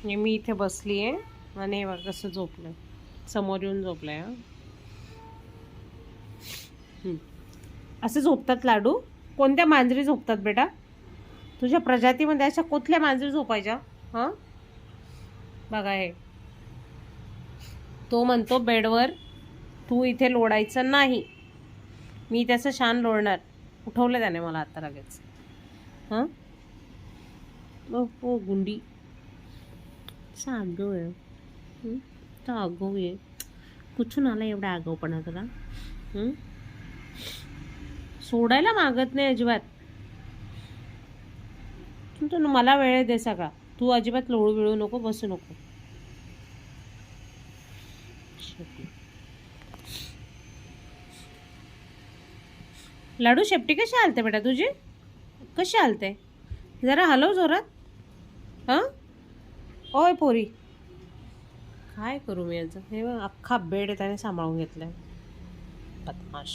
मी इथे बसली आहे आणि बघ कसं झोपलं, समोर येऊन झोपलं आहे. असे झोपतात लाडू? कोणत्या मांजरी झोपतात बेटा? तुझ्या प्रजातीमध्ये अशा कुठल्या मांजरी झोपायच्या? हां बघा हे, तो म्हणतो बेडवर तू इथे लोळायचं नाही. मी त्याचं शान लोळणार. उठवलं त्याने मला आता लगेच. हां ओ गुंडी आगाऊ आहे. तर आगाऊ आहे. कुठून आला एवढा आगाऊपणा तुला? सोडायला मागत नाही अजिबात. तू मला वेळ दे सगळा. तू अजिबात लोळू बिळू नको, बसू नको. लाडू शेपटी कशी हालते बेटा तुझी? कशी हालते? जरा हलव जोरात. हां ओय पोरी, काय करू मी याचं? हे अख्खा बेड त्याने सांभाळून घेतलाय, बदमाश.